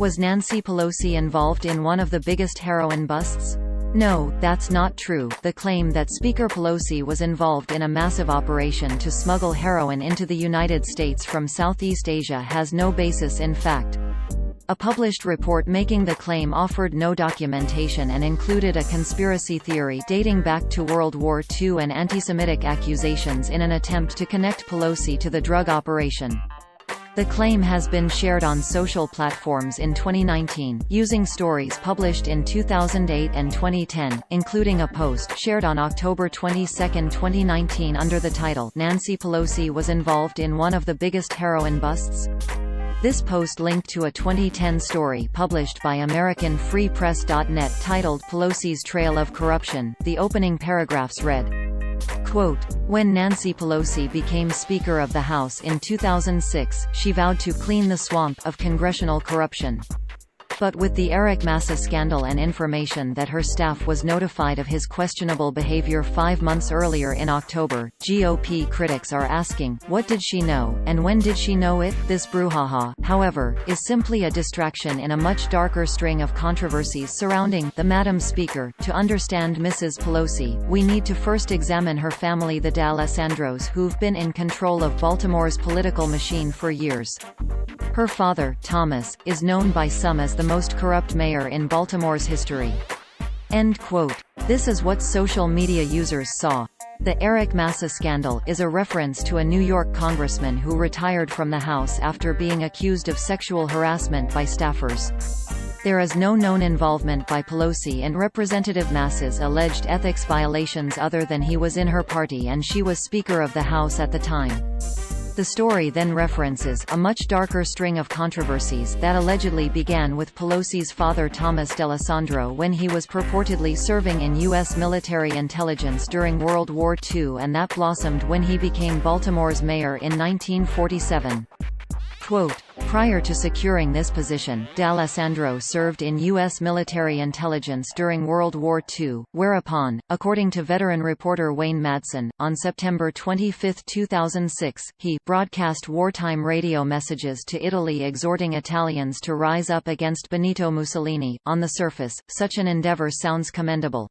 Was Nancy Pelosi involved in one of the biggest heroin busts? No, that's not true. The claim that Speaker Pelosi was involved in a massive operation to smuggle heroin into the United States from Southeast Asia has no basis in fact. A published report making the claim offered no documentation and included a conspiracy theory dating back to World War II and anti-Semitic accusations in an attempt to connect Pelosi to the drug operation. The claim has been shared on social platforms in 2019, using stories published in 2008 and 2010, including a post shared on October 22, 2019 under the title, "Nancy Pelosi was involved in one of the biggest heroin busts?" This post linked to a 2010 story published by AmericanFreePress.net titled Pelosi's Trail of Corruption. The opening paragraphs read, quote, "When Nancy Pelosi became Speaker of the House in 2006, she vowed to clean the swamp of congressional corruption. But with the Eric Massa scandal and information that her staff was notified of his questionable behavior 5 months earlier in October, GOP critics are asking, what did she know, and when did she know it? This brouhaha, however, is simply a distraction in a much darker string of controversies surrounding the Madam Speaker. To understand Mrs. Pelosi, we need to first examine her family, the D'Alessandros, who've been in control of Baltimore's political machine for years. Her father, Thomas, is known by some as the most corrupt mayor in Baltimore's history." End quote. This is what social media users saw. The Eric Massa scandal is a reference to a New York congressman who retired from the House after being accused of sexual harassment by staffers. There is no known involvement by Pelosi in Representative Massa's alleged ethics violations other than he was in her party and she was Speaker of the House at the time. The story then references a much darker string of controversies that allegedly began with Pelosi's father Thomas D'Alessandro when he was purportedly serving in U.S. military intelligence during World War II, and that blossomed when he became Baltimore's mayor in 1947. Quote, "Prior to securing this position, D'Alessandro served in U.S. military intelligence during World War II, whereupon, according to veteran reporter Wayne Madsen, on September 25, 2006, he broadcast wartime radio messages to Italy exhorting Italians to rise up against Benito Mussolini. On the surface, such an endeavor sounds commendable.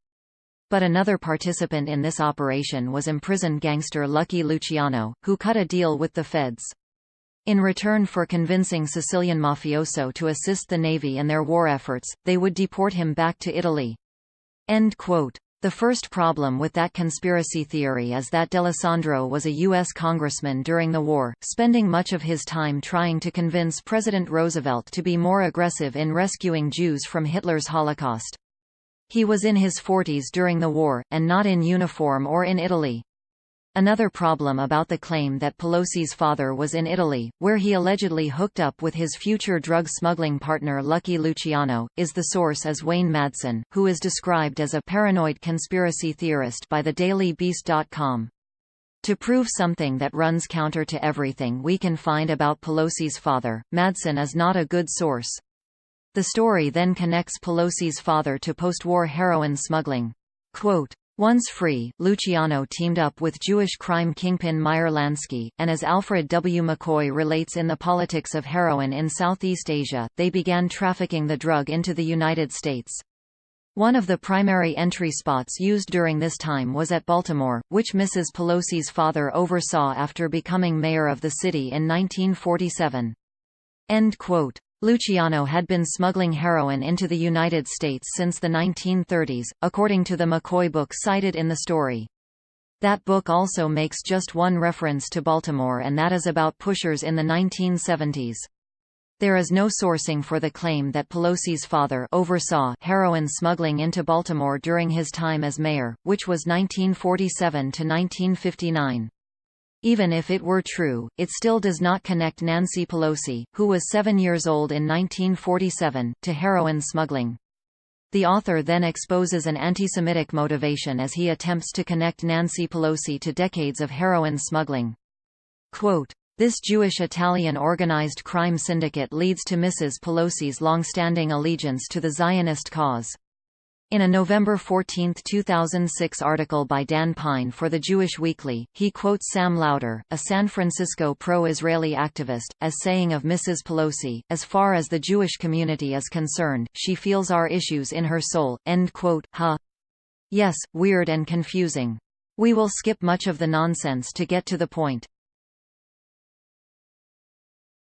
But another participant in this operation was imprisoned gangster Lucky Luciano, who cut a deal with the feds. In return for convincing Sicilian mafioso to assist the Navy in their war efforts, they would deport him back to Italy." End quote. The first problem with that conspiracy theory is that D'Alessandro was a U.S. congressman during the war, spending much of his time trying to convince President Roosevelt to be more aggressive in rescuing Jews from Hitler's Holocaust. He was in his 40s during the war, and not in uniform or in Italy. Another problem about the claim that Pelosi's father was in Italy, where he allegedly hooked up with his future drug smuggling partner Lucky Luciano, is the source is Wayne Madsen, who is described as a paranoid conspiracy theorist by thedailybeast.com. To prove something that runs counter to everything we can find about Pelosi's father, Madsen is not a good source. The story then connects Pelosi's father to post-war heroin smuggling. Quote, "Once free, Luciano teamed up with Jewish crime kingpin Meyer Lansky, and as Alfred W. McCoy relates in The Politics of Heroin in Southeast Asia, they began trafficking the drug into the United States. One of the primary entry spots used during this time was at Baltimore, which Mrs. Pelosi's father oversaw after becoming mayor of the city in 1947. End quote. Luciano had been smuggling heroin into the United States since the 1930s, according to the McCoy book cited in the story. That book also makes just one reference to Baltimore, and that is about pushers in the 1970s. There is no sourcing for the claim that Pelosi's father oversaw heroin smuggling into Baltimore during his time as mayor, which was 1947 to 1959. Even if it were true, it still does not connect Nancy Pelosi, who was 7 years old in 1947, to heroin smuggling. The author then exposes an anti-Semitic motivation as he attempts to connect Nancy Pelosi to decades of heroin smuggling. Quote, "This Jewish-Italian organized crime syndicate leads to Mrs. Pelosi's long-standing allegiance to the Zionist cause. In a November 14, 2006 article by Dan Pine for The Jewish Weekly, he quotes Sam Lauder, a San Francisco pro-Israeli activist, as saying of Mrs. Pelosi, "As far as the Jewish community is concerned, she feels our issues in her soul." End quote. Huh. Yes, weird and confusing. We will skip much of the nonsense to get to the point.